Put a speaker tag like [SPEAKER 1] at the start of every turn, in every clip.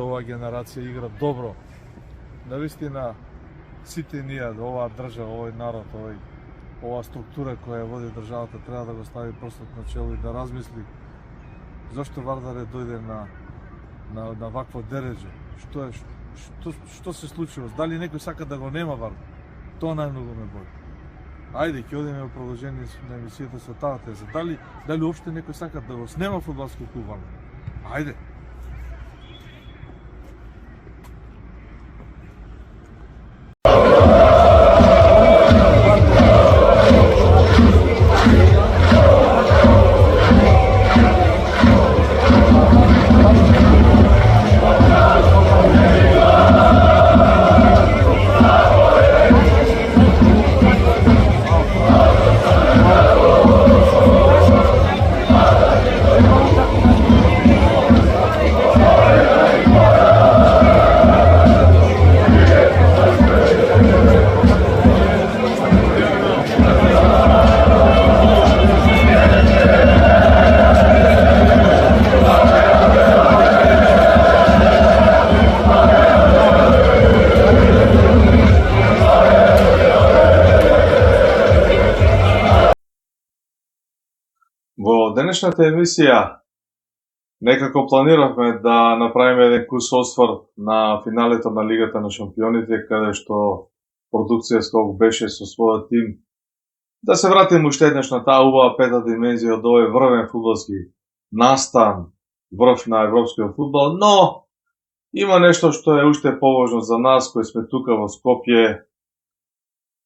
[SPEAKER 1] Ова генерација игра добро. Навистина, сите ние, оваа држава, овој народ, ова структура која води државата треба да го стави прстот на чело и да размисли зашто Вардар дојде на вакво дереđе. Што се случило? Дали некој сака да го нема Вардар? Тоа најмногу ме боли. Ајде, ќе одиме во продолжение на емисијата со таа теза. Дали уопште некој сака да го снема фудбалски клуб Вардар? Ајде.
[SPEAKER 2] Во денешната емисија некако планиравме да направиме еден кус осврт на финалето на Лигата на шампионите, каде што продукција Скок беше со својот тим. Да се вратиме уште еднаш на таа убава пета димензија од овој врвен фудбалски настан, врв на европскиот фудбал, но има нешто што е уште поважно за нас кои сме тука во Скопје,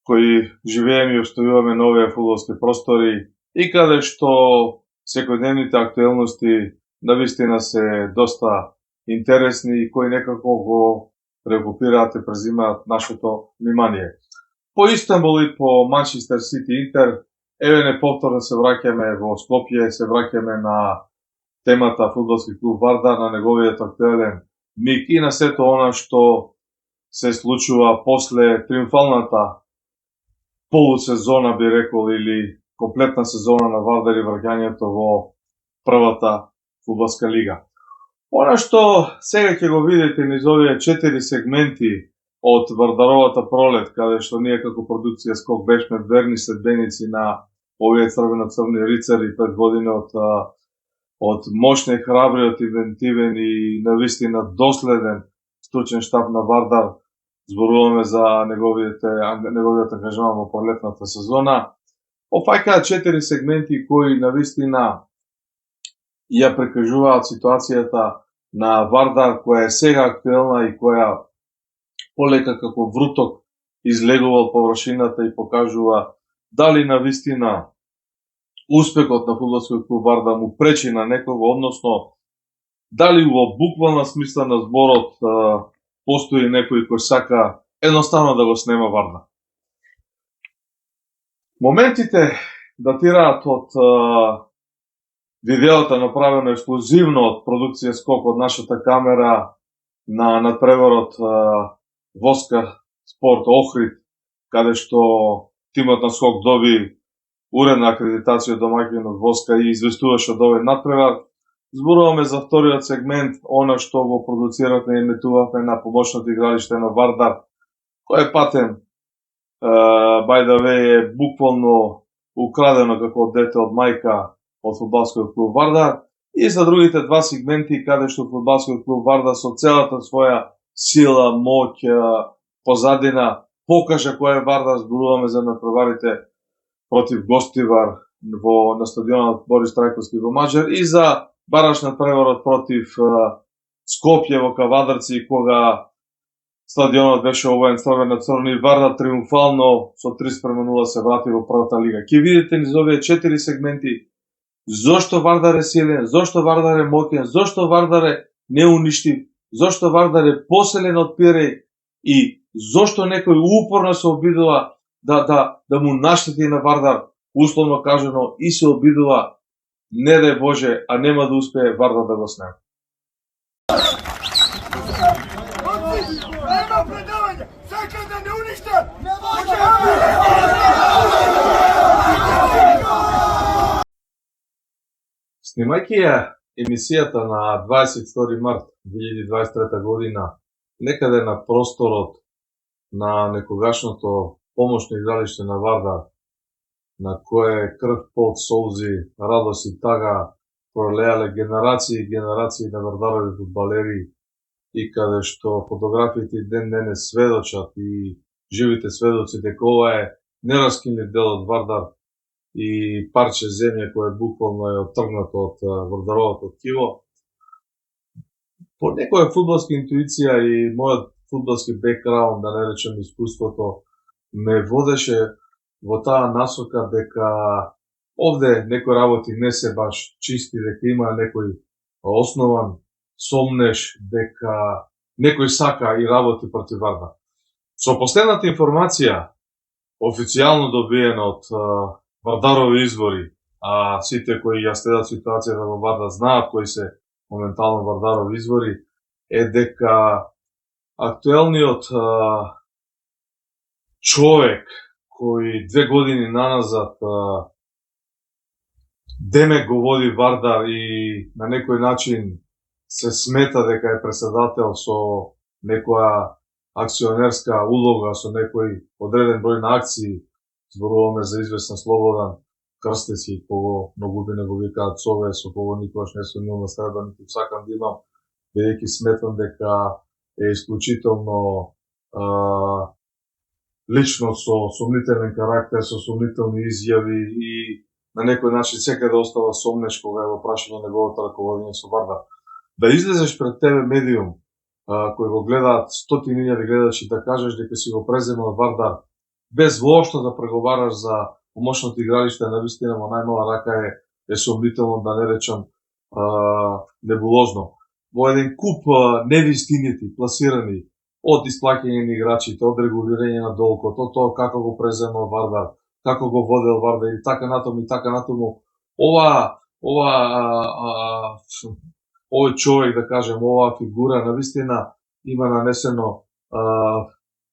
[SPEAKER 2] кои живееме и обстојуваме на овие фудбалски простори, и каде што секојдневните актуелности навистина се доста интересни и кои некако го преокупираат и презимаат нашето внимание. По Истанбул и по Манчестер Сити Интер, еве неповторно се враќаме во Скопје, се враќаме на темата фудбалски клуб Вардар, на неговиот актуелен миг и на сето она што се случува после триумфалната полусезона, би рекол, или комплетна сезона на Вардар и враќањето во првата фудбалска лига. Она што сега ќе го видите низ овие 4 сегменти од Вардаровата пролет, каде што ние како продукција Скок бешме верни следбеници на овие црвено-црвни рицари предводени од мощен, храбриот, инвентивен и навистина доследен стручен штаб на Вардар. Зборуваме за неговиот ангажман во пролетната сезона. Офаќаат 4 сегменти кои навистина ја прикажуваат ситуацијата на Вардар, која е сега актуелна и која полека како вруток излегува од површината и покажува дали навистина успехот на фудбалскиот клуб Вардар му пречи на некого, односно дали во буквална смисла на зборот постои некој кој сака едноставно да го снема Вардар. Моментите датираат од видеото направено ексклузивно од продукција Скок од нашата камера на надпреварот Воска Спорт Охрид, каде што тимот на Скок доби уредна акредитација домаќин од Воска и известуваше од овој надпревар. Зборуваме за вториот сегмент, она што го продуцирате и еметувавме на помошното игралиште на Вардар, кој патем by the way е буквално украдено како дете од мајка од фудбалскиот клуб Вардар, и за другите два сегменти каде што фудбалскиот клуб Вардар со целата своја сила, моќ, позадина покажа кој е Вардар. Зборуваме за надпреварите против Гостивар на стадионот Борис Трајковски во Маџар и за бараш надпреварот против Скопје во Кавадарци, кога стадионот беше овоен црвено-црни, Вардар триумфално со 3:0 се врати во првата лига. Ќе видите низ овие 4 сегменти зошто Вардар е силен, зошто Вардар е моќен, зошто Вардар е неуништив, зошто Вардар е поселен од Пиреј и зошто некој упорно се обидува да му наштети на Вардар, условно кажано, и се обидува, не дај Боже, а нема да успее Вардар да го снеме.
[SPEAKER 3] Нема предавање! Сакам да не уништат!
[SPEAKER 2] Снимајќи ја емисијата на 22 март 2023 година, некаде на просторот на некогашното помошно игралиште на Вардар, на кое крв, пот, солзи, радост и тага пролеале генерации и генерации на Вардарови фудбалери, и каде што фотографиите ден денес сведочат и живите сведоци дека ова е нераскинлив дел од Вардар и парче земја кое буквално е оттргнато од Вардаровото ткиво. По некоја фудбалска интуиција и мојот фудбалски бекграунд, да не речем искуството, ме водеше во таа насока дека овде некои работи не се баш чисти, дека има некој основан сомнеш дека некој сака и работи против Вардар. Со последната информација, официјално добиена од Вардарови извори, а сите кои ја следат ситуацијата во Вардар знаат кои се моментално Вардарови извори, е дека актуелниот човек кој 2 години наназад демек го води Вардар и на некој начин се смета дека е председател со некоја акционерска улога, со некој одреден број на акции, зборуваме за известен Слободан Крстески, кого многубине го викаат Сове, со кого никогаш не сум имал наследа, ниту сакам да имам, бидејќи сметам дека е исклучително лично со сомнителен карактер, со сомнителни изјави и на некој начин секаде остава сомнеш кога е во прашање неговото раководење со Вардар. Да излезеш пред тебе медиум кој го гледаат стотини илјади гледачи, да кажеш дека си го преземал Вардар без воопшто да преговараш за помошното игралиште, навистина во најмала рака е сомнително, да не речам небулозно. Во еден куп невистините пласирани од исплаќање на играчите, од регулирање на долгот, од тоа како го преземал Вардар, како го водел Вардар и така натаму, овој човек, да кажем, оваа фигура, навистина има нанесено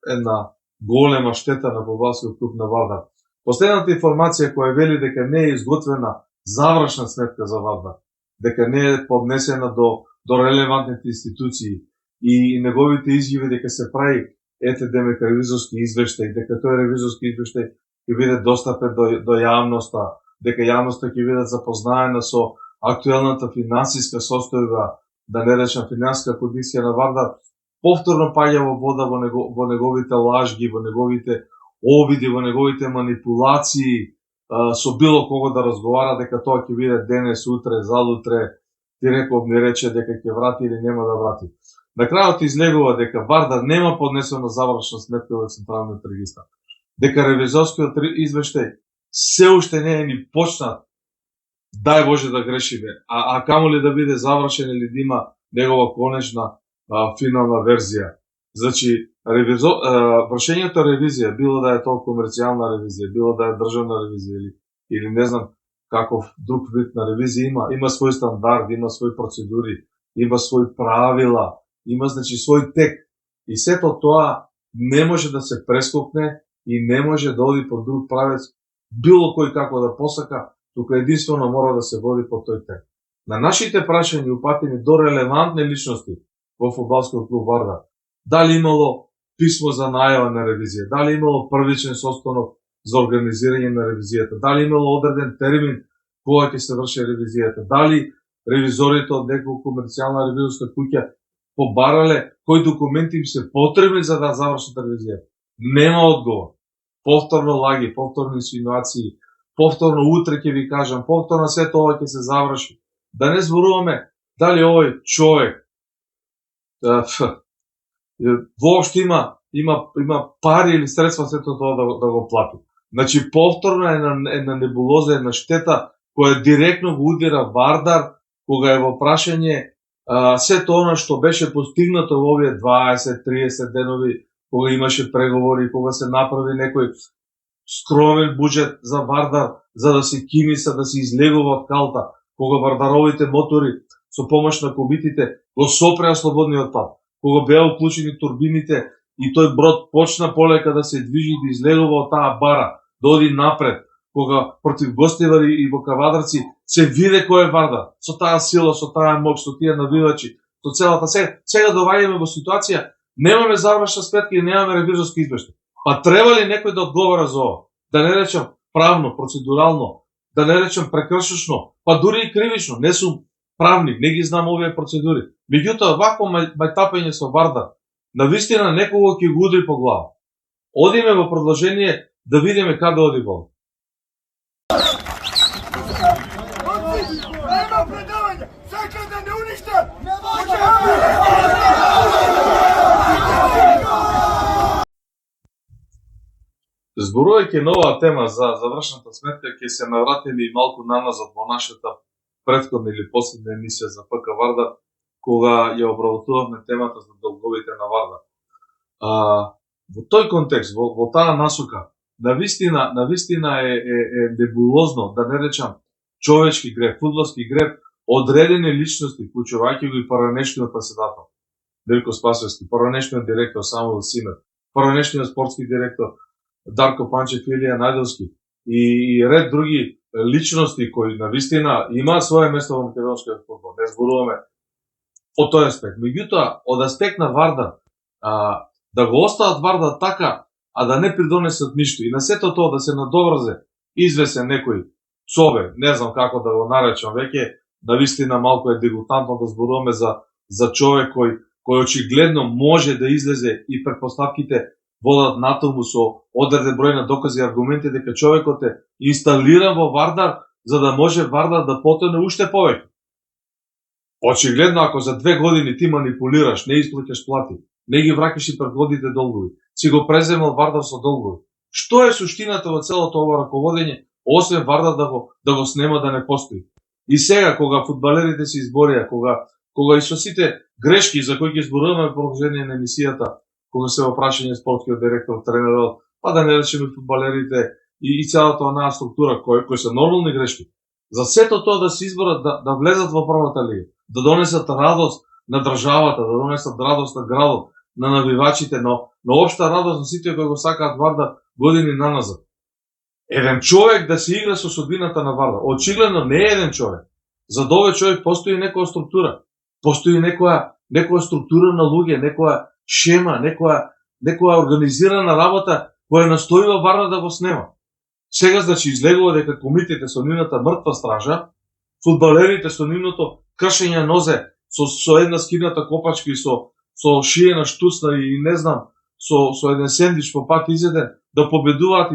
[SPEAKER 2] една голема штета на фудбалскиот клуб на Вардар. Последната информација која вели дека не е изготвена завршна сметка за Вардар, дека не е поднесена до релевантните институции и неговите изјави дека се прави демек ревизорски извештај, дека тој ревизорски извештај ќе биде достапен до јавноста, дека јавноста ќе биде запознаена со актуелната финансиска состојба, да не речем финансиска кондиција на Вардар, повторно паѓа во вода во неговите лажги, во неговите обиди, во неговите манипулации со било кого да разговара дека тоа ќе биде денес, утре, залутре, директно ми рече дека ќе врати или нема да врати. На крајот излегува дека Вардар нема поднесена завршна сметка во Централниот регистар, дека ревизорскиот извештај се уште не е ни почнат, дај Боже да грешиме, а камоли да биде завршен или да има негова конечна финална верзија. Значи, вршењето ревизија, било да е тоа комерцијална ревизија, било да е државна ревизија или не знам каков друг вид на ревизија има свој стандард, има свој процедури, има свој правила, има значи свој тек. И сето тоа не може да се прескокне и не може да оди по друг правец, било кој како да посака, тука единствено мора да се води по тој тек. На нашите прашања упатени до релевантни личности во фудбалскиот клуб Вардар, дали имало писмо за најава на ревизија, дали имало првичен состанок за организирање на ревизијата, дали имало одреден термин кога ќе се врши ревизијата, дали ревизорите од некоја комерцијална ревизорска куќа побарале кои документи им се потребни за да завршат ревизијата. Нема одговор. Повторно лаги, повторно инсинуации, повторно утре ќе ви кажам, повторно сето ова ќе се заврши. Да не зборуваме дали овој човек воопшто има пари или средства сето тоа да го плати. Значи повторно е на небулоза, една штета која директно го удира Вардар кога е во прашање сето она што беше постигнато во овие 20-30 денови, кога имаше преговори, кога се направи некој скромен буџет за Вардар, за да се кимиса, да се излегува од калта, кога Вардаровите мотори со помош на кубитите го сопреа слободниот пат, кога беа уклучени турбините и тој брод почна полека да се движи, да излегува од таа бара, да оди напред, кога против Гостивари и во Кавадарци се виде кој е Вардар, со таа сила, со таа моќ, со тие навивачи, со целата сега доваѓаме во ситуација, немаме завршна сметка и немаме ревизорски извештај. Па треба ли некој да одговара за ова? Да не речем правно, процедурално, да не речем прекршечно, па дури и кривично, не сум правник, не ги знам овие процедури. Меѓутоа, вакво мајтапење со Вардар, навистина некого ќе го удри по глава. Одиме во продолжение да видиме каде оди гол.
[SPEAKER 3] Nema predavanja! Sakra da ne unište!
[SPEAKER 2] Зборувајќи на оваа тема за завршната сметка, ќе се навратиме и малку наназад во нашата претходна или последна емисија за ПК Вардар, кога ја обработувавме темата за долговите на Вардар. Во тој контекст, во таа насока, навистина е небулозно, да не речам човечки греф, фудбалски греф, одредени личности, вклучувајќи го и поранешниот претседател Велко Спасовски, поранешниот директор Самуил Симер, поранешниот спортски директор Дарко Панчев, Илија Најдовски и ред други личности кои навистина имаат свое место во македонскиот фудбал. Не зборуваме по тој аспект. Меѓутоа, од аспект на Вардар, да го остават Вардар така, а да не придонесат ништо. И на сето тоа да се надоврзе извесен некој сове, не знам како да го наречам веќе, навистина малку е дегутантно да зборуваме за човек кој очигледно може да излезе и предпоставките водат натаму со одреден број на докази и аргументи дека човекот е инсталиран во Вардар за да може Вардар да потоне уште повеќе. Очигледно, ако за 2 години ти манипулираш, не исплаќаш плати, не ги враќаш и предходните долгови, си го преземал Вардар со долгови. Што е суштината во целото ова раководење, освен Вардар да го снема да не постои? И сега, кога фудбалерите се изборија, кога и со сите грешки за кои ќе зборуваме во продолжение на емисијата, кога се во прашање спортскиот директор, тренерот, па да не речеме фудбалерите и целата онаа структура кои се нормални грешки. За сето тоа да се изборат да влезат во првата лига, да донесат радост на државата, да донесат радост на градот, на навивачите, но општа радост на сите кои го сакаат Вардар години наназад. Еден човек да се игра со судбината на Вардар. Очигледно не е еден човек. За овој човек постои некоја структура. Постои некоја структура на луѓе, некоја шема, некоја организирана работа која настојува Вардар да го снема. Сега значи излегува дека комитете со нивната мртва стража, фудбалерите со нивното кршење нозе со една скината копачка и со шиена штусна и не знам, со еден сендвич по пат изеден, да победуваат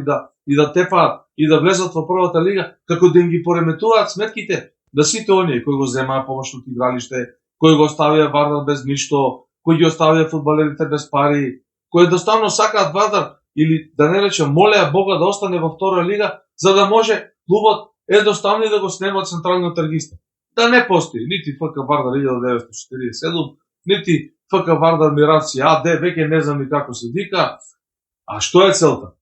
[SPEAKER 2] и да тепаат и да влезат во првата лига, како да им ги пореметуваат сметките на сите оние кои го земаа помошното игралиште, кои го оставија Вардар без ништо, кои ги оставија фудбалерите без пари, кои едноставно сакаат Вардар или да не речем молеа Бога да остане во втора лига, за да може клубот едноставно да го снема од централниот регистар. Да не постои нити ФК Вардар 1947, нити ФК Вардар Мираци АД, веќе не знам ни како се вика. А што е целта?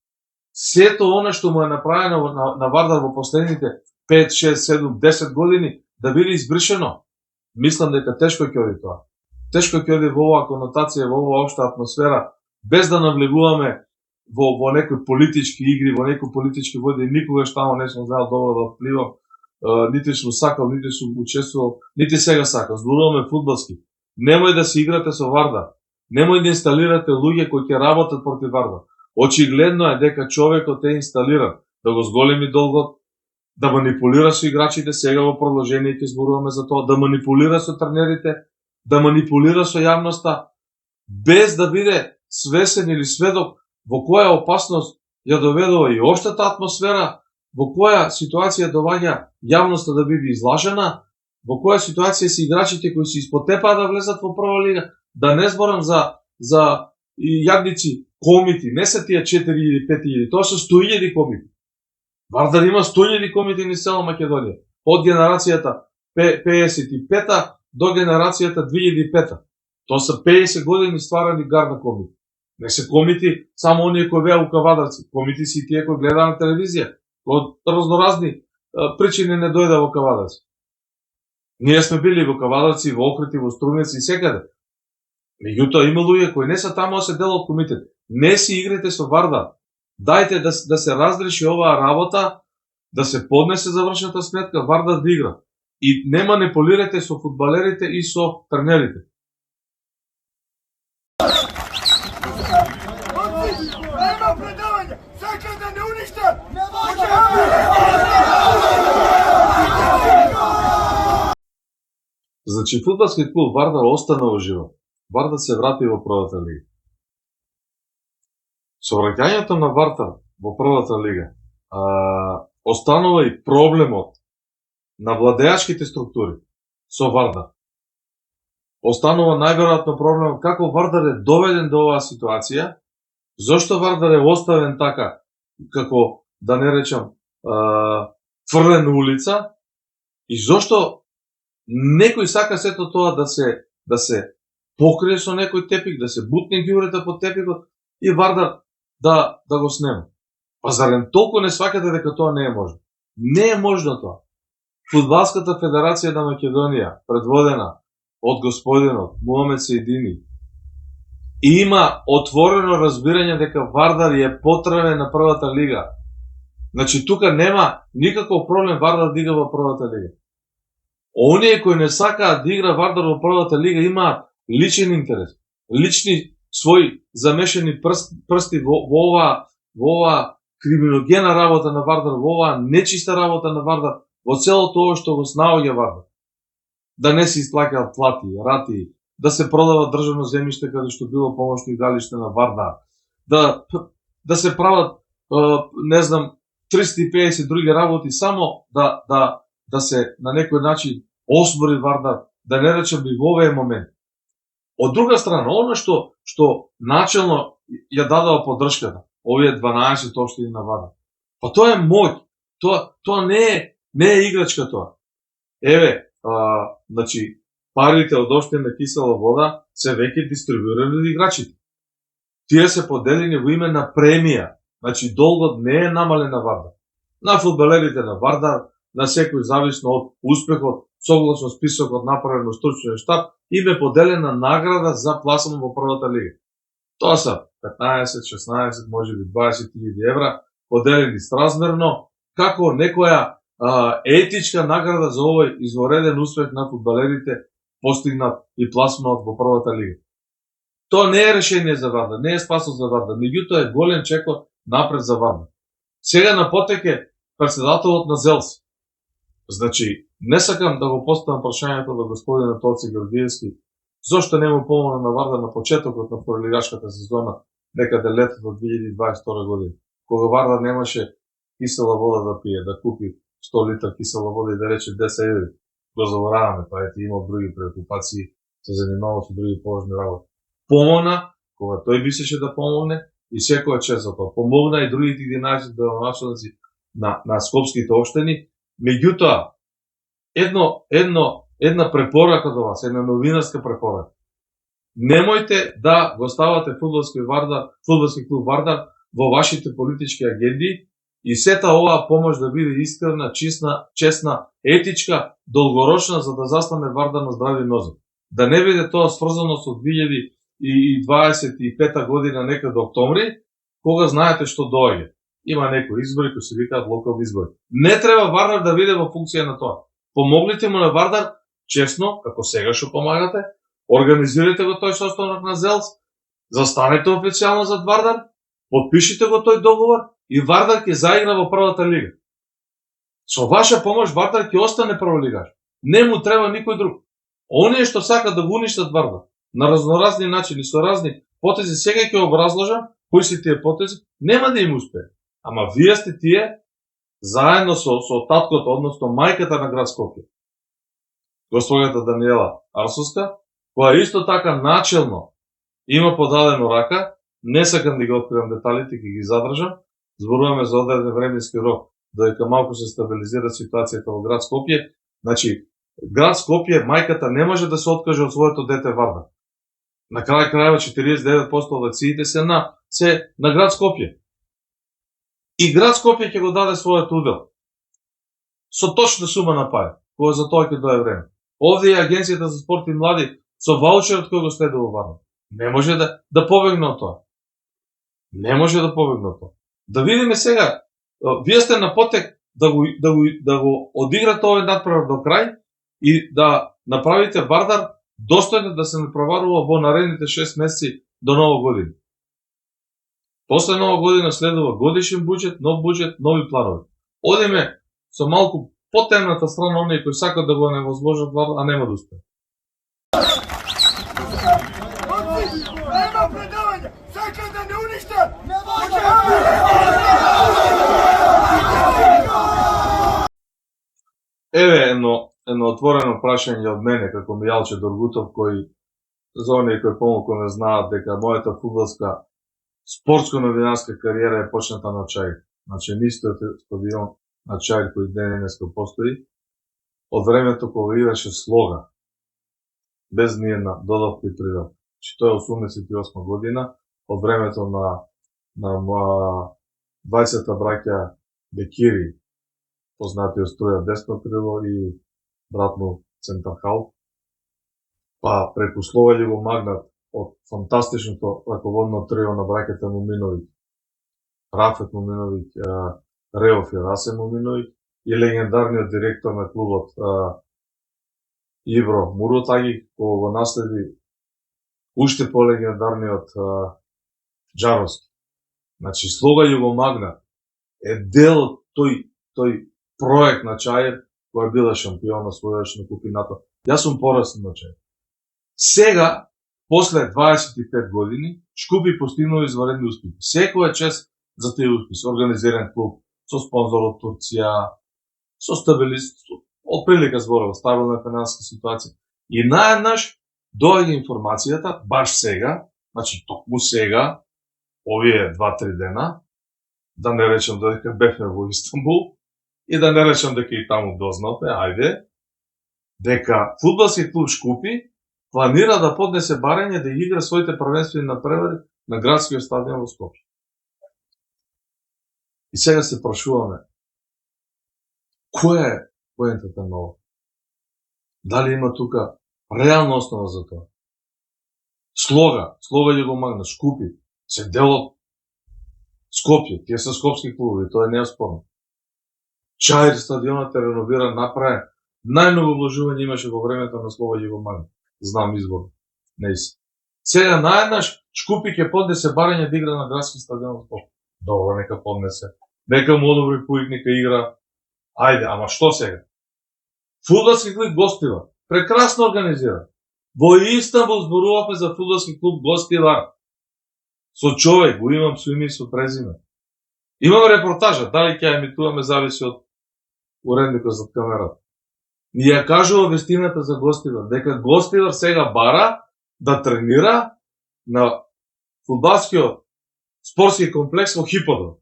[SPEAKER 2] Сето она што му е направено на Вардар во последните 5, 6, 7, 10 години да биде избришено. Мислам дека тешко ќе оди тоа. Тешко ќе оди во оваа конотација, во оваа општа атмосфера, без да навлегуваме во некои политички игри, во некои политички води. Никогаш тамо не сум знаел добро да впливам, нити сум сакал, нити сум учествувал, нити сега сакам. Зборуваме фудбалски. Немој да се играте со Вардар. Немој да инсталирате луѓе кои ќе работат против Вардар. Очигледно е дека човекот е инсталиран да го зголеми долгот, да манипулира со играчите, сега во продолжение ќе зборуваме за тоа, да манипулира со тренерите, да манипулира со јавноста, без да биде свесен или сведок во која опасност ја доведува и општата атмосфера, во која ситуација доваѓа јавноста да биде излажена во која ситуација се играчите кои се испод тепа да влезат во прва лига, да не зборам за јадници комити, не се тие 4 или 5 или, тоа се 100.000 комити. Вардар има 100.000 комити низ цела Македонија, од генерацијата 55-та до генерацијата 2005-та. Тоа се 50 години стварани гарда комити. Не се комити само оние кои беа укавадарци, комити си тие кои гледаа на телевизија, од разноразни причини не дојде во Кавадарци. Ние сме били во Кавадарци, во Охрид, во Струмец и секаде. Меѓутоа има луѓе кои не се таму, а се дел од комитет. Не си играте со Вардар. Дајте да се разреши оваа работа, да се поднесе завршната сметка, Вардар да игра. И не манипулирате со фудбалерите и со тренерите.
[SPEAKER 3] Nema predavanja! Sakaj da ne unište!
[SPEAKER 2] Значи, фудбалски клуб Вардар остана во живот. Вардар се врати во првата лига. Со враќањето на Вардар во првата лига, останува и проблемот на владеачките структури со Вардар. Останува најверојатно проблемот како Вардар е доведен до оваа ситуација, зошто Вардар е оставен така, како, да не речам, фрлен улица, и зошто некој сака сето тоа да се покрие со некој тепик, да се бутне ѓубрета под тепикот и Вардар да го снема. Па зарем толку не сваќате дека тоа не е можно? Не е можно тоа. Фудбалската федерација на Македонија, предводена од господинот Муамед Сејдини, има отворено разбирање дека Вардар е потребен на првата лига. Значи тука нема никаков проблем Вардар да игра во првата лига. Оние кои не сакаат да игра Вардар во првата лига имаат личен интерес, лични своји замешани прсти во оваа криминогена работа на Вардар, во оваа нечиста работа на Вардар, во целото ова што го снаоѓа Вардар. Да не се исплаќаат плати, рати, да се продава државно земјиште каде што било помошно игралиште на Вардар, да се прават, не знам, 350 други работи само да се на некој начин осмори Вардар, да не речем и во овој момент. Од друга страна, оно што начелно ја дадава поддршката, овие 12 општини на Вардар, па тоа е моќ, тоа не е играчка тоа. Еве, значи, парите од општина Кисела Вода се веќе дистрибуирани од играчите. Тие се поделени во име на премија, значи долгот не е намален на Вардар. На фудбалерите на Вардар, на секој зависно од успехот, согласно списокот направен од стручниот штаб, им е поделена награда за пласман во првата лига. Тоа се 15, 16, можеби 20.000 евра, поделени сразмерно, како некоја етичка награда за овој извореден успех на фудбалерите постигнат и пласманот во првата лига. Тоа не е решение за Вардар, не е спасот за Вардар, меѓутоа е голем чекор напред за Вардар. Сега на потеке председателот на ЗЕЛС. Значи, не сакам да го поставам прашањето до господинот Тоци Георгиевски, зошто не му помогна на Вардар на почетокот на пролигашката сезона, некаде летото 2022 година, кога Вардар немаше кисела вода да пие, да купи 100 литра кисела вода и да рече 10 еври. Го забораваме, па ете имал други преокупации, се занимавал со други положни работи. Помогна, кога тој мислеше да помогне, и секоја чест за тоа. Помогна и другите 11 делоначалници на скопските општини. Меѓутоа, една препорака до вас, една новинарска препорака. Немојте да го ставате фудбалски клуб Вардар во вашите политички агенди и сета оваа помош да биде искрена, честна, етичка, долгорочна, за да застане Вардар на здрави нозе. Да не биде тоа сврзано со 2025 година некаде до октомври, кога знаете што доаѓа. Има некои избори кои се викаат локални избори. Не треба Вардар да биде во функција на тоа. Помогнете му на Вардар, честно, како сега што помагате, организирате го тој состанок на ЗЕЛС, застанете официјално зад Вардар, подпишите го тој договор и Вардар ќе заигра во првата лига. Со ваша помош Вардар ќе остане прволигаш. Не му треба никој друг. Оние што сакат да го уништат Вардар на разноразни начини, со разни потези, сега ќе образложам кои се тие потези, нема да им успее. Ама вие сте тие, заедно со таткото, односно мајката на град Скопје. госпоѓата Даниела Арсовска, која исто така начелно има подадено рака, не сакам да ги откривам деталите, ќе ги задржам, зборуваме за одреден временски рок, додека малку се стабилизира ситуацијата во град Скопје. Значи, град Скопје, мајката не може да се откаже од своето дете Вардар. На крај крајва 49% од акциите се на град Скопје. И град Скопје ќе го даде својот удел. Со точна сума на пари, која за тоа ќе дое време. Овде е Агенцијата за спорт и млади со ваучерот кој го следува Вардар. Не може да побегне од тоа. Не може да побегне од тоа. Да видиме сега, вие сте на потек да го одиграте овој надпревар до крај и да направите Вардар достојно да се направарува во наредните 6 месеци до Нова година. После Нова година следува годишен буџет, нови планови. Одиме со малку потемната страна оние кои сакат да го невозможат Вардар, а нема да успеат.
[SPEAKER 3] Nema predavanja! Saka da ne unište! Ne može!
[SPEAKER 2] Еве едно отворено прашање од мене како Мијалче Доргутов, кој за оние кои помалку не знаат дека мојата фудбалска спортско-новинарска кариера е почната на Чаир. Значи, нистиот стадион на Чаир кој денеска постои, од времето кога играше Слога, без ниедна додавка и придавка. Значи, тоа е 88 година, од времето на 20 браќа Бекири, познати од Струја десно крило и брат му Центархал, па преку Слова го магнат од фантастичното раководно трио на браќата Муминовиќ, Рафет Муминовиќ, Реов и Расе Муминовиќ и легендарниот директор на клубот Ибро Муротаги, кој го наследи уште по-легендарниот Джаровски. Значи, Слога Југомагна е дел од тој проект на Чаир, која била шампион на својашна купината. Јас сум пораснал на Чаир. Сега, после 25 години, Шкупи постигнува изваредни успехи. Секоја чест за тие успехи. Организиран клуб, со спонзор од Турција, со стабилист, од прилика зборува, стабилна финансиска ситуација. И наеднаш доаѓа информацијата, баш сега, значи токму сега, овие 2-3 дена, да не речем дека бевме во Истанбул, и да не речем дека и таму дознавме, ајде, дека фудбалски клуб Шкупи планира да поднесе барање да игра своите првенствени надпревари на градскиот стадион во Скопје. И сега се прашуваме, која е поентата на ова? Дали има тука реална основа за тоа? Слога ќе го магна, Шкупи, се дел од Скопје, тие се скопски клубови, тоа е неоспорно. Чаир стадионот е реновиран, направен. Најмногу вложување имаше во времето на Слова Југомагна. Знам избор. Не се. Сега наеднаш Шкупи ќе поднесе барање да игра на градски стадион во Скопје. Добро, нека поднесе. Нека му одобри Пуик, нека игра. Ајде, ама што сега? Фудбалски клуб Гостивар. Прекрасно организиран. Во Истанбул зборувавме за фудбалски клуб Гостивар. Со човек, го имам со име и со презиме. Имам репортажа, дали ќе ја емитуваме зависи од уредникот зад камерата. Ни ја кажува вестината за Гостивар, дека Гостивар сега бара да тренира на фудбалскиот спортски комплекс во Хиподром,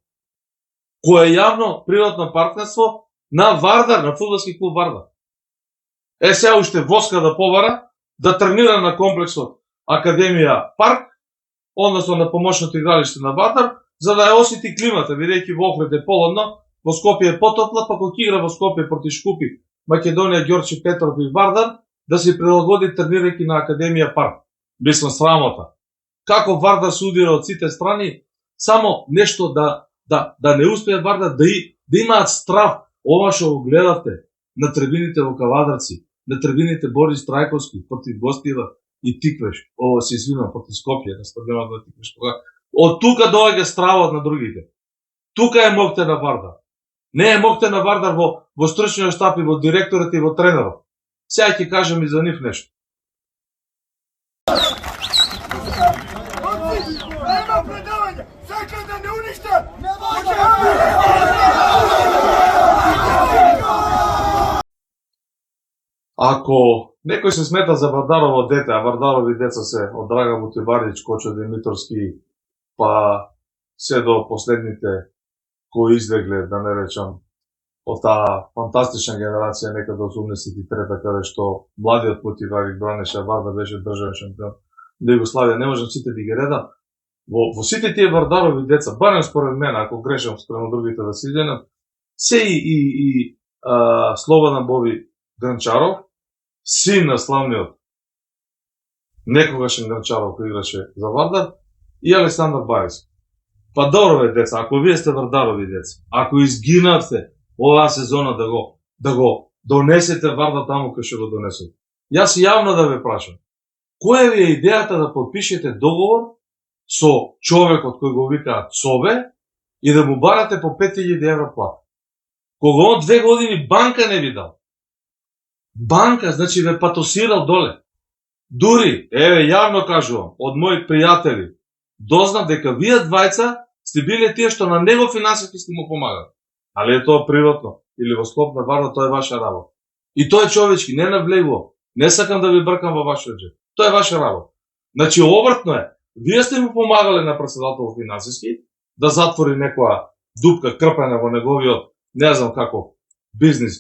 [SPEAKER 2] кој е јавно приватно партнерство на Вардар, на фудбалски клуб Вардар. Сега уште воска да побара да тренира на комплексот Академија Парк, односно на помошното игралиште на Вардар, за да ја осети климата, бидејќи во Охрид е полудно, во Скопје е потопло, па кога игра во Скопје проти Шкупи, Македонија, Ѓорче Петров и Вардар, да се прилагоди тренирајќи на Академија Парк. Мислам срамота. Како Вардар се удира од сите страни, само нешто да не успее Вардар, да имаат страв. Ова што го гледавте на трибините во Кавадарци, на трибините Борис Трајковски против Гостива и Тиквеш, ова се извинувам, против Скопје, на стадионот на Тиквеш. Од тука доаѓа стравот на другите. Тука е моќта на Вардар. Не е моќта на Вардар во стручниот штаб и во директорот и во тренерот. Сега ќе кажам и за нив нешто.
[SPEAKER 3] Nema predavanja! Saka da ne unište! Ne može!
[SPEAKER 2] Ако некој се смета за Вардарово дете, а Вардарови деца се од Драга Бутибарич, Кочо Димиторски, па се до последните кои излегле, да не речам, од таа фантастична генерација некаде 83-та, каде што младиот Бутибарич бранеше Вардар, беше државен шампион на Југославија, не можам сите да ги редам. Во сите тие Вардарови деца, барем според мене, ако грешам спрема другите да се извинам, се и Слободан Боби Гранчаров, син на славниот некогашен Гранчаров кој играше за Вардар, и Александар Баевски. Па добро деца, ако вие сте Вардарови деца, ако изгинавте оваа сезона да го донесете Вардар таму кај што го донесете. Јас јавно да ве прашам, која ви е идејата да подпишете договор со човекот кој го викаат Цове и да му барате по 5000 евра плата? Кога он 2 години банка не ви дал. Банка, значи ве патосирал доле. Дури, еве, јавно кажувам, од мои пријатели, дознав дека вие двајца сте биле тие што на него финансиски сте му помагали. Али е тоа приватно или во склоп на Вардар, тоа е ваша работа. И тоа е човечки, не навлегува. Не сакам да ви бркам во вашиот джеб. Тоа е ваша работа. Значи, обртно е. Вие сте му помагали на председател финансиски да затвори некоја дупка крпена во неговиот, не знам како, бизнис,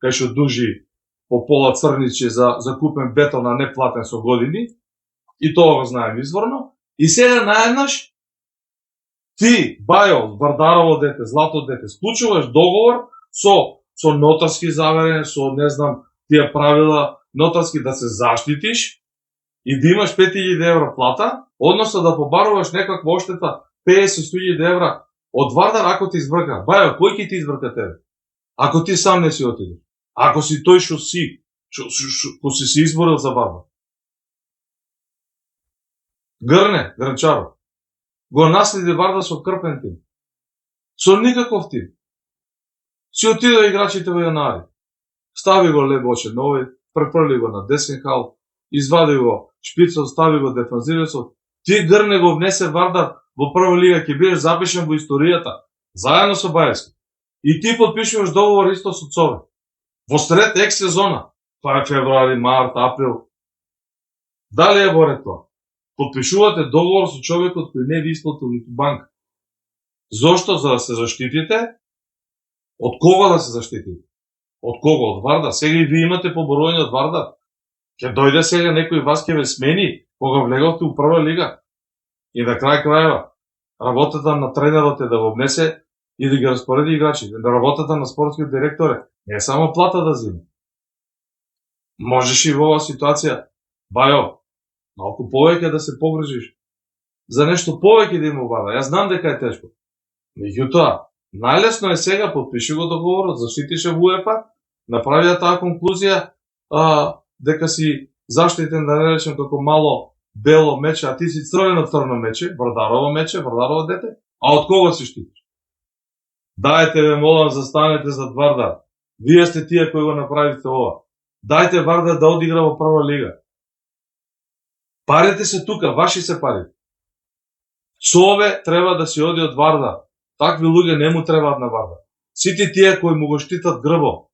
[SPEAKER 2] кај што дужи по пола црниче за купен бетон, а не платен со години. И тоа го знаем изворно. И сега наеднаш ти, Бајо, Вардарово дете, Злато дете, склучуваш договор со нотарски заверен, со, не знам, тие правила нотарски да се заштитиш и да имаш 5000 евра плата, односно да побаруваш некаква оштета 50.000 евра од Вардар ако ти избрка. Бајо, кој ќе ти избрка тебе? Ако ти сам не си отидеш. Ако си тој што си, кој си се изборил за Вардар. Грне, Гранчаров, го наследи Вардар со крпен тим. Со никаков тим. Си отиде играчите во јанари. Стави го Лебоче Нови, препрли го на десен хал, извади го Шпицов, стави го дефанзивецот. Ти Грне го внесе Вардар во прва лига, ќе бидеш запишен во историјата, заедно со Баевски. И ти подпишуваш договор исто со Цове. Во сред ек сезона, тоа е февруари, март, април. Дали е во ред тоа? Подпишувате договор со човекот кој не ви исплатил ниту банка. Зошто? За да се заштитите? Од кого да се заштитите? Од кого? Од Вардар. Сега и ви имате поборојање од Вардар. Ќе дојде сега некој вас ќе ве смени кога влеговте у прва лига. И на крај крајва, работата на тренерот е да го внесе и да ги распореди играчите. Да работата на спортскиот директор е не само плата да зима. Можеш и во оваа ситуација, Бајо, малку повеќе да се погрижиш. За нешто повеќе да има Вардар. Јас знам дека е тешко. Меѓутоа, најлесно е сега, подпиши го договорот, заштитише во УЕФА, направија таа конклузија дека си заштитен, да не речем како мало бело мече, а ти си црвено-црно мече, Вардарово дете, а од кого си штитиш? Дајте ве молам, застанете зад Вардар. Вие сте тие кои го направите ова. Дајте Вардар да одигра во прва лига. Парите се тука, ваши се пари. Цове треба да си оди од Вардар. Такви луѓе не му требаат на Вардар. Сите тие кои му го штитат грбо,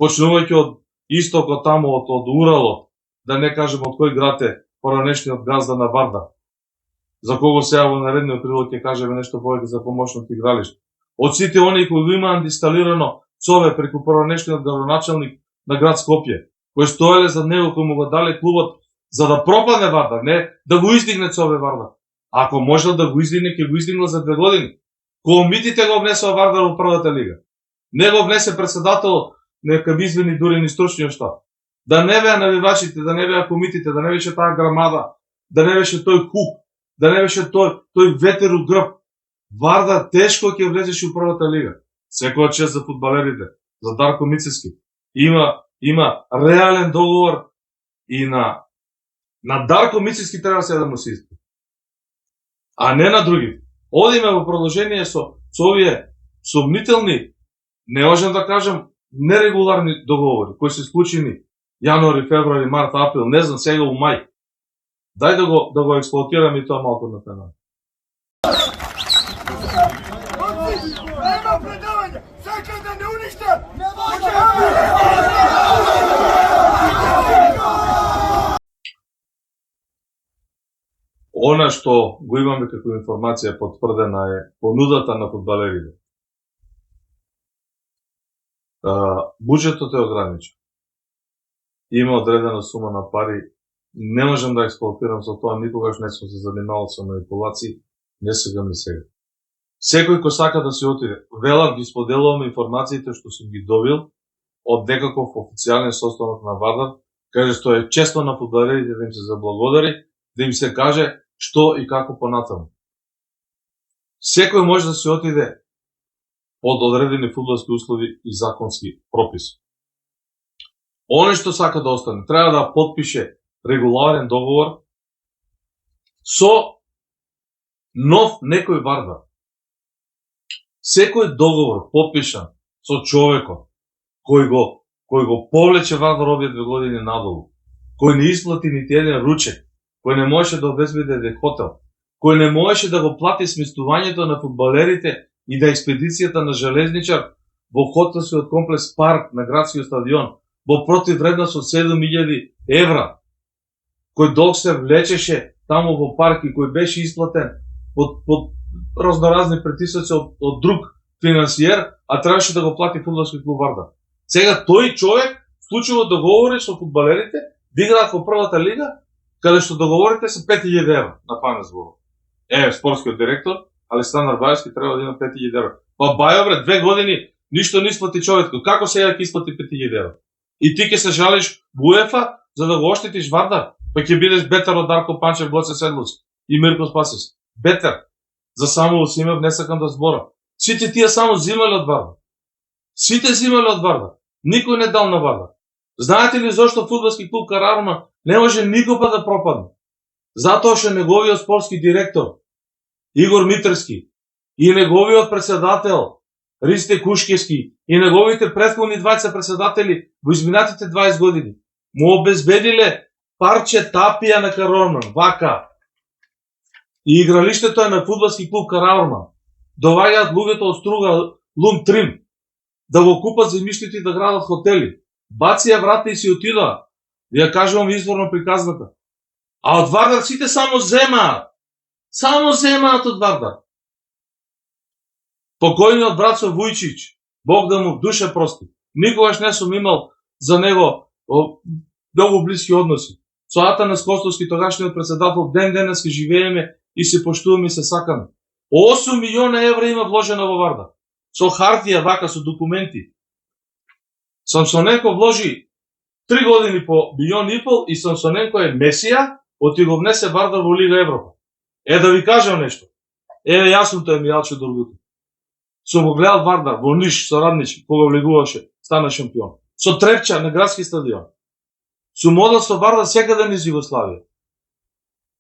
[SPEAKER 2] почнувајќи од истокот таму, од Уралот, да не кажем од кој град е поранешниот газда на Вардар, за кого сега во наредниот прилог ќе кажеме нешто повеќе за помошното игралиште. Од сите оние кои го имаат инсталирано Цове преку поранешниот градоначалник на град Скопје, кои стоеле за него, кои му го дале клубот за да пропадне Вардар, не да го издигне Цове Вардар. Ако можел да го издигне, ќе го издигнал за 2 години. Коломбитите го внесоа Вардар во првата лига. Не го внесе председател, нека би извини дури ни стручниот штаб. Да не беа навивачите, да не беа комитите, да не беше таа грамада, да не беше тој кук, да не беше тој ветер у грб. Вардар тешко ќе влезеше у првата лига. Секоја чест за фудбалерите, за Дарко Мицевски. Има реален договор и на Дарко Мицевски треба се да му се исплати. А не на другите. Одиме во продолжение со овие сомнителни, не можам да кажам, нерегуларни договори, кои се склучени јануари, февруари, март, април, не знам, сега у мај. Дај да го експлоатираме и тоа малку на пенал.
[SPEAKER 3] Нема предавања! Сакам да не уништам!
[SPEAKER 2] Она што го имаме како информација потврдена е понудата на фудбалерите. Буџетот е ограничен. Има одредена сума на пари. Не можам да експлоатирам со тоа, никогаш не сум се занимавал со манипулации, не сега ми сега. Секој кој сака да се отиде, велам ги споделувам информациите што сум ги добил од некаков официјален состанок на Вардар, каже што е често на фудбалерите да им се заблагодари, да им се каже што и како понатаму. Секој може да се отиде под одредени фудбалски услови и законски прописи. Оне што сака да остане, треба да потпише регуларен договор со нов некој Вардар. Секој договор потпишан со човекот кој го повлече Вардар овие 2 години надолу, кој не исплати нити еден ручек, кој не можеше да обезбеди еден хотел, кој не можеше да го плати сместувањето на фудбалерите и да експедицијата на железничар во хотелскиот комплекс Парк на градскиот стадион во противвредност од 7.000 евра, кој долг се влечеше таму во парк и кој беше исплатен под разноразни притисоци од друг финансиер, а требаше да го плати фудбалски клуб Вардар. Сега тој човек случајно договори со фудбалерите да играат во првата лига, каде што договорите се 5.000 евра на памет зборува. Спортскиот директор Александар Бајовски треба да има 5.000 евра. Па Бајо бре, 2 години ништо не исплати човекот. Како сега ќе исплати 5.000 евра? И ти ќе се жалиш во УЕФА за да го оштетиш Вардар, па ќе бидеш бетер од Дарко Панчев, Гоце Седловски и Мирко Спасис. Бетер. За Самуил Симев не сакам да зборам. Сите тие само зимале од Вардар. Сите зимале од Вардар. Никој не дал на Вардар. Знаете ли зошто фудбалски клуб Карарума не може никога да пропадне? Затоа што неговиот спортски директор Игор Митрски и неговиот председател Ристе Кушкевски и неговите претходни двајца председатели во изминатите 20 години му обезбедиле парче тапија на Карарума, вака. И игралиштето е на фудбалски клуб Карарума. Доваѓаат луѓето од Струга Лум Трим да го купат земјиштето и да градат хотели. Бација врата и си отидоа. Ја кажувам изворно приказната. А од Вардар сите само земаат. Само земаат од Вардар. Покојниот брат со Вујчич, Бог да му душа прости. Никогаш не сум имал за него многу блиски односи. Со Атанас Костовски, тогашниот председател, ден денес ке живееме и се поштуваме и се сакаме. 8 милиона евра има вложено во Вардар. Со хартија, вака, со документи. Самсоненко вложи 3 години по 1,5 милион и Самсоненко е месија, оти го внесе Вардар во Лига Европа. Да ви кажам нешто. Јас сум тој Мијалчо Доргутин. Сум го гледал Вардар во Ниш со Раднич, кога влегуваше, стана шампион. Со Трепча на градски стадион. Сум одел со Вардар секаде низ Југославија.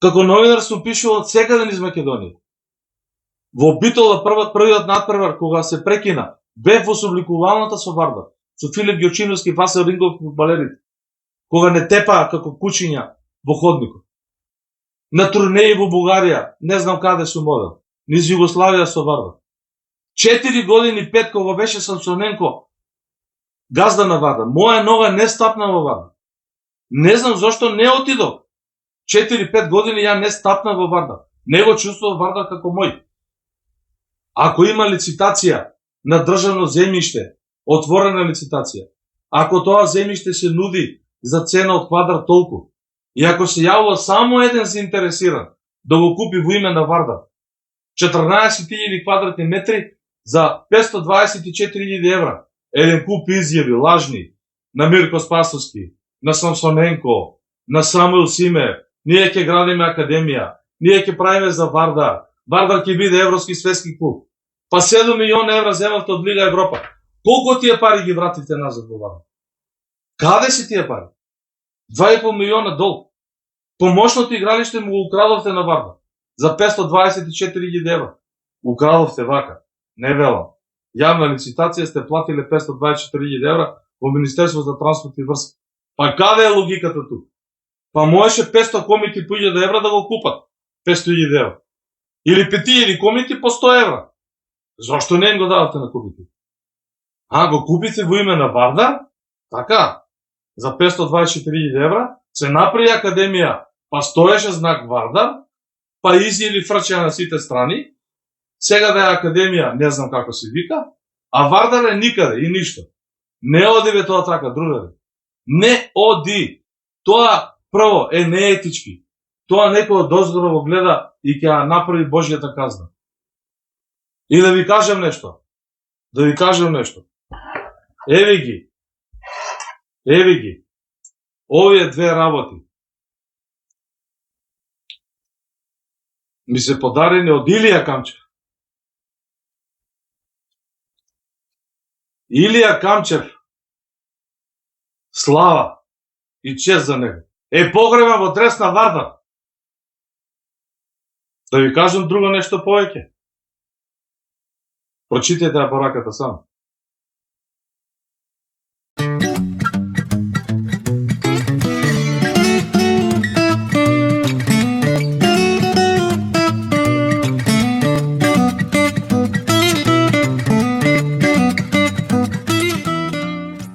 [SPEAKER 2] Како новинар сум пишувал секаде низ Македонија. Во Битола првиот надпревар кога се прекина, бев во субликувалната со Вардар, со Филип Ѓорчиновски, Васил Рингов и фудбалерите. Кога не тепаа како кучиња во ходникот. На турнеи во Бугарија, не знам каде сум одел, низ Југославија со Вардар. 4 години 5 кога беше Самсоненко газда на Вардар, моја нога не стапна во Вардар. Не знам зошто не отидов. 4-5 години ја не стапна во Вардар. Не го чувствував Вардар како мој. Ако има лицитација на државно земјиште, отворена лицитација, ако тоа земјиште се нуди за цена од квадрат толку, и ако се јавува само еден заинтересиран да го купи во име на Вардар 14.000 квадратни метри за 524.000 евра, еден куп изјави лажни на Мирко Спасовски, на Самсоненко, на Самуил Симев, ние ќе градиме академија, ние ќе правиме за Вардар, Вардар ќе биде европски светски клуб. Па 7 милиона евра земавте од Лига Европа. Колку тие пари ги вратите назад во Вардар? Каде си тие пари? 2,5 милиона долг. Помошното игралиште му го украдовте на Вардар за 524.000 евра. Украдовте вака. Не велам. Јавна лицитација сте платиле 524.000 евра во Министерство за транспорт и врска. Па каде е логиката тук? Па можеше 500 комити по 1000 евра да го купат. 500.000 евра. Или 5000 комити по 100 евра. Зошто не им го давате на комити? Го купите во име на Вардар? Така. За 524.000 евра се направи академија, па стоеше знак Вардар, па изјели фрчеа на сите страни, сега да е академија, не знам како се вика, а Вардар е никаде и ништо. Не оди бе тоа така, другари. Не оди. Тоа прво е неетички. Тоа некој од озгора го гледа и ќе ја направи Божјата казна. И да ви кажем нешто. Еве ги. Овие две работи ми се подарени од Илија Камчев. Илија Камчев, слава и чест за него, е погребан во Тресна Вардар. Да ви кажем друго нешто повеќе. Прочитайте ја пораката само.